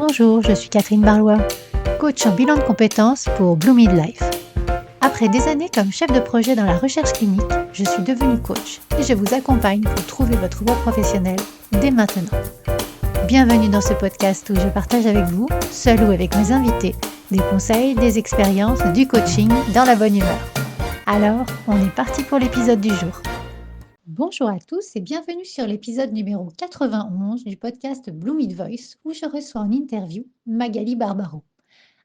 Bonjour, je suis Catherine Barlois, coach en bilan de compétences pour Blue Midlife. Après des années comme chef de projet dans la recherche clinique, je suis devenue coach et je vous accompagne pour trouver votre voie professionnelle dès maintenant. Bienvenue dans ce podcast où je partage avec vous, seul ou avec mes invités, des conseils, des expériences, du coaching dans la bonne humeur. Alors, on est parti pour l'épisode du jour. Bonjour à tous et bienvenue sur l'épisode numéro 91 du podcast Blue Mid Voice où je reçois en interview Magali Barbaro.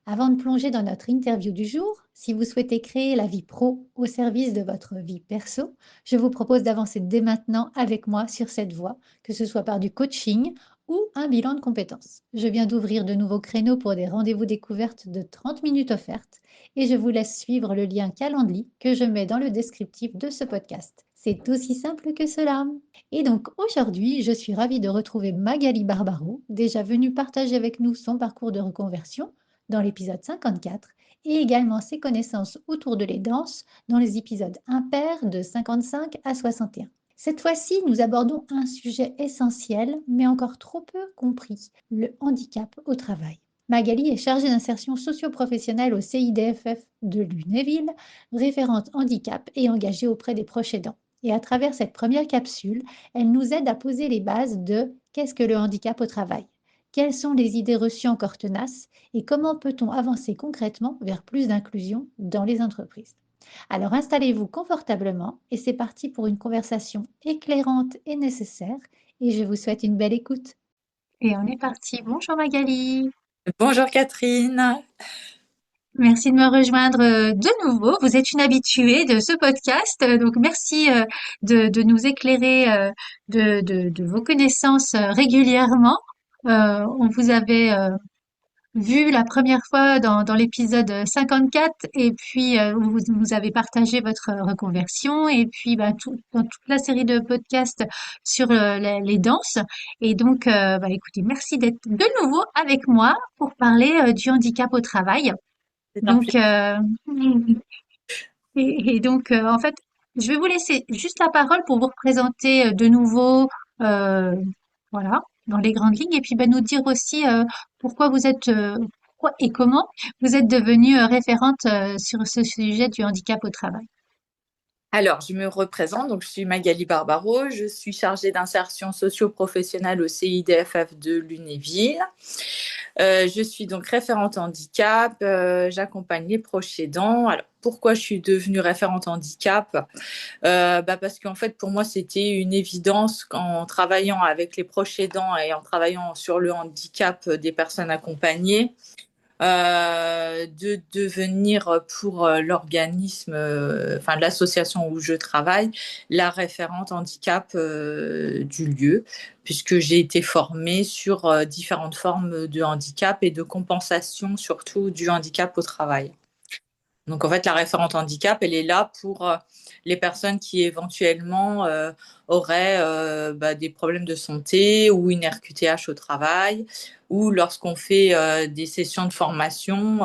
Avant de plonger dans notre interview du jour, si vous souhaitez créer la vie pro au service de votre vie perso, je vous propose d'avancer dès maintenant avec moi sur cette voie, que ce soit par du coaching ou un bilan de compétences. Je viens d'ouvrir de nouveaux créneaux pour des rendez-vous découvertes de 30 minutes offertes et je vous laisse suivre le lien Calendly que je mets dans le descriptif de ce podcast. C'est aussi simple que cela. Et donc aujourd'hui, je suis ravie de retrouver Magali Barbaro, déjà venue partager avec nous son parcours de reconversion dans l'épisode 54 et également ses connaissances autour de les danses dans les épisodes impairs de 55 à 61. Cette fois-ci, nous abordons un sujet essentiel, mais encore trop peu compris, le handicap au travail. Magali est chargée d'insertion socio-professionnelle au CIDFF de Lunéville, référente handicap et engagée auprès des proches aidants. Et à travers cette première capsule, elle nous aide à poser les bases de qu'est-ce que le handicap au travail? Quelles sont les idées reçues encore tenaces et comment peut-on avancer concrètement vers plus d'inclusion dans les entreprises? Alors installez-vous confortablement et c'est parti pour une conversation éclairante et nécessaire et je vous souhaite une belle écoute. Et on est parti. Bonjour Magali. Bonjour Catherine. Merci de me rejoindre de nouveau. Vous êtes une habituée de ce podcast, donc merci de nous éclairer de vos connaissances régulièrement. On vous avait vu la première fois dans l'épisode 54 et puis vous avez partagé votre reconversion et puis dans toute la série de podcasts sur les danses. Et donc, écoutez, merci d'être de nouveau avec moi pour parler du handicap au travail. C'est un Donc, plaisir. en fait, je vais vous laisser juste la parole pour vous représenter de nouveau, euh, voilà, dans les grandes lignes, et puis nous dire aussi pourquoi vous êtes, pourquoi et comment vous êtes devenue référente sur ce sujet du handicap au travail. Alors, je me représente, donc je suis Magali Barbaro, je suis chargée d'insertion socio-professionnelle au CIDFF de Lunéville. Je suis donc référente handicap, j'accompagne les proches aidants. Alors, pourquoi je suis devenue référente handicap? Parce qu'en fait, pour moi, c'était une évidence en travaillant avec les proches aidants et en travaillant sur le handicap des personnes accompagnées. De devenir pour l'organisme, enfin l'association où je travaille, la référente handicap du lieu, puisque j'ai été formée sur différentes formes de handicap et de compensation, surtout du handicap au travail. Donc en fait, la référente handicap, elle est là pour les personnes qui éventuellement auraient des problèmes de santé ou une RQTH au travail, ou lorsqu'on fait des sessions de formation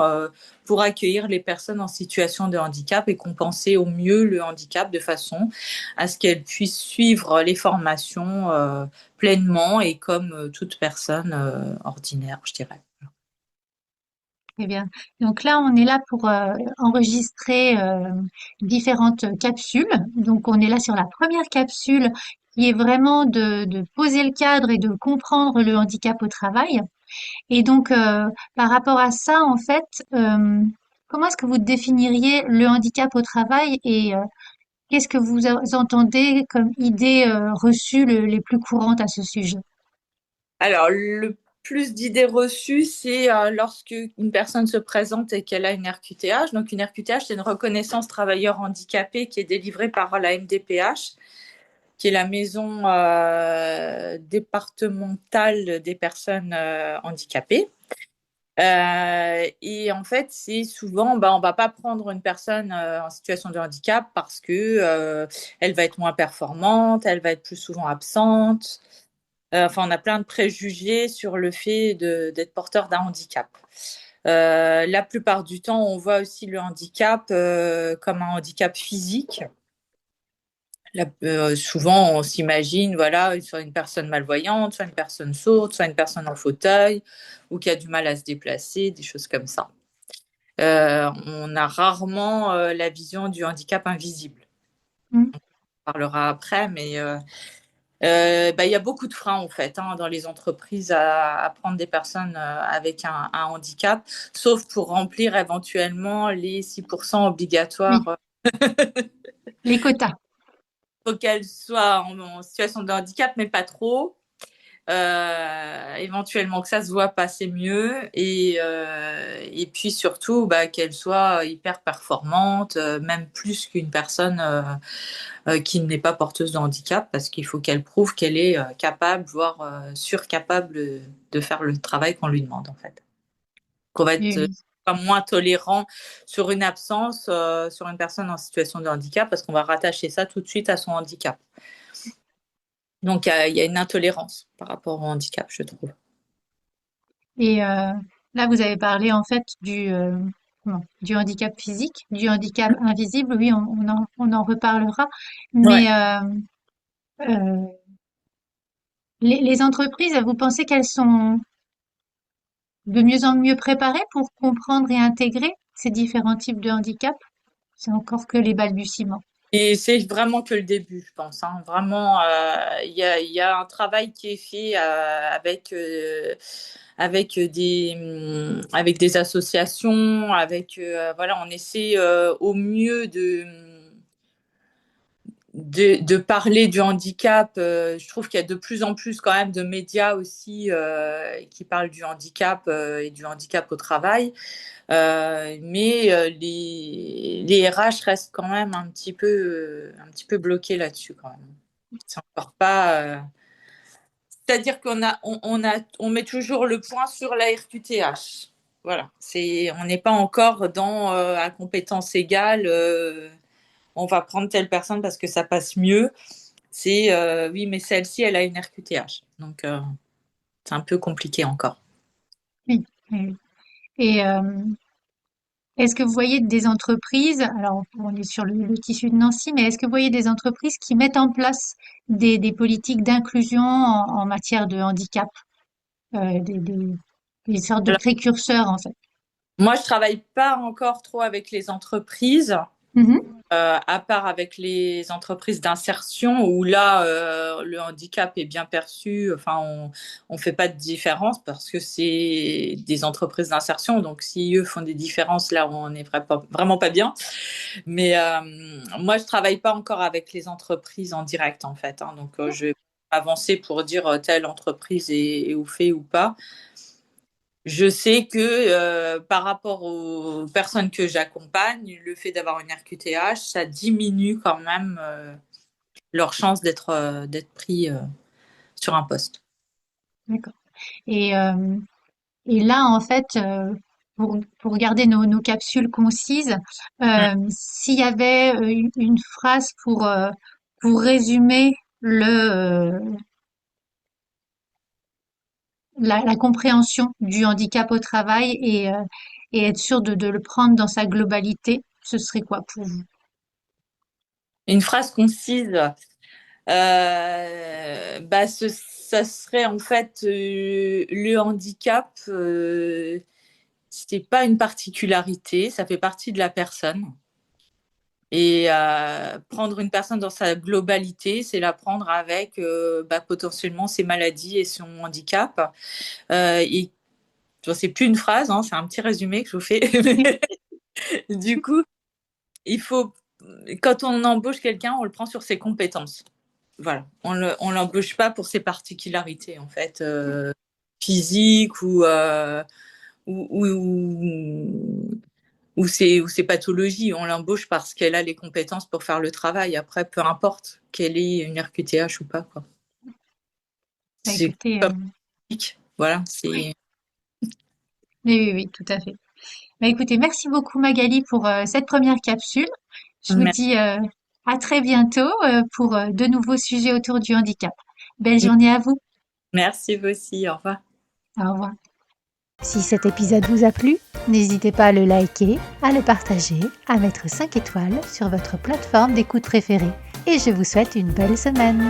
pour accueillir les personnes en situation de handicap et compenser au mieux le handicap de façon à ce qu'elles puissent suivre les formations pleinement et comme toute personne ordinaire, je dirais. Très bien. Donc là, on est là pour enregistrer différentes capsules. Donc on est là sur la première capsule qui est vraiment de poser le cadre et de comprendre le handicap au travail. Et donc, par rapport à ça, en fait, comment est-ce que vous définiriez le handicap au travail et qu'est-ce que vous entendez comme idées reçues les plus courantes à ce sujet? Alors, le plus d'idées reçues, c'est lorsque une personne se présente et qu'elle a une RQTH. Donc, une RQTH, c'est une reconnaissance travailleur handicapé qui est délivrée par la MDPH, qui est la maison départementale des personnes handicapées. Et en fait, c'est souvent, on va pas prendre une personne en situation de handicap parce que elle va être moins performante, elle va être plus souvent absente. Enfin, on a plein de préjugés sur le fait d'être porteur d'un handicap. La plupart du temps, on voit aussi le handicap comme un handicap physique. Souvent, on s'imagine, voilà, soit une personne malvoyante, soit une personne sourde, soit une personne en fauteuil, ou qui a du mal à se déplacer, des choses comme ça. On a rarement la vision du handicap invisible. Mm. On parlera après, mais il y a beaucoup de freins en fait dans les entreprises à prendre des personnes avec un handicap, sauf pour remplir éventuellement les 6% Oui, obligatoires. les quotas. Faut qu'elles soient en situation de handicap, mais pas trop. Éventuellement que ça se voit passer mieux et puis surtout qu'elle soit hyper performante, même plus qu'une personne qui n'est pas porteuse de handicap, parce qu'il faut qu'elle prouve qu'elle est capable, voire surcapable de faire le travail qu'on lui demande en fait. Qu'on va Oui, être oui. pas moins tolérant sur une absence, sur une personne en situation de handicap, parce qu'on va rattacher ça tout de suite à son handicap. Donc il y a une intolérance par rapport au handicap, je trouve. Et là, vous avez parlé en fait du handicap physique, du handicap invisible. Oui, on en reparlera. Ouais. Mais euh, les entreprises, vous pensez qu'elles sont de mieux en mieux préparées pour comprendre et intégrer ces différents types de handicap? C'est encore que les balbutiements. Et c'est vraiment que le début, je pense. Vraiment, il y a un travail qui est fait avec des associations, voilà, on essaie au mieux de parler du handicap. Je trouve qu'il y a de plus en plus quand même de médias aussi qui parlent du handicap et du handicap au travail. Mais les RH restent quand même un petit peu bloqués là-dessus quand même. C'est encore pas. C'est-à-dire on met toujours le point sur la RQTH. Voilà, on n'est pas encore dans à compétence égale. On va prendre telle personne parce que ça passe mieux. C'est oui, mais celle-ci, elle a une RQTH. Donc c'est un peu compliqué encore. Oui, oui, oui. Et est-ce que vous voyez des entreprises, alors on est sur le tissu de Nancy, mais est-ce que vous voyez des entreprises qui mettent en place des politiques d'inclusion en matière de handicap, euh, des, des, des sortes de précurseurs en fait? Moi, je travaille pas encore trop avec les entreprises, Mhm. à part avec les entreprises d'insertion où là, le handicap est bien perçu. Enfin, on fait pas de différence parce que c'est des entreprises d'insertion. Donc, si eux font des différences, là, on n'est vraiment pas bien. Mais moi, je travaille pas encore avec les entreprises en direct, en fait. Donc, je vais avancer pour dire telle entreprise est au fait ou pas. Je sais que par rapport aux personnes que j'accompagne, le fait d'avoir une RQTH, ça diminue quand même leur chance d'être pris sur un poste. D'accord. Et, et là, en fait, pour garder nos capsules concises, Mm. s'il y avait une phrase pour résumer la compréhension du handicap au travail et être sûr de le prendre dans sa globalité, ce serait quoi pour vous? Une phrase concise, ça serait en fait le handicap, c'est pas une particularité, ça fait partie de la personne. Et prendre une personne dans sa globalité, c'est la prendre avec potentiellement ses maladies et son handicap. Et c'est plus une phrase, c'est un petit résumé que je vous fais. Du coup, il faut, quand on embauche quelqu'un, on le prend sur ses compétences. Voilà, on l'embauche pas pour ses particularités en fait, physiques ou, ou ses pathologies. On l'embauche parce qu'elle a les compétences pour faire le travail. Après, peu importe qu'elle ait une RQTH ou pas, quoi. Bah, C'est écoutez, comme voilà, oui, c'est. oui, oui, oui, tout à fait. Bah, écoutez, merci beaucoup Magali pour cette première capsule. Je vous dis à très bientôt pour de nouveaux sujets autour du handicap. Belle journée à vous. Merci vous aussi. Au revoir. Au revoir. Si cet épisode vous a plu, n'hésitez pas à le liker, à le partager, à mettre 5 étoiles sur votre plateforme d'écoute préférée et je vous souhaite une belle semaine.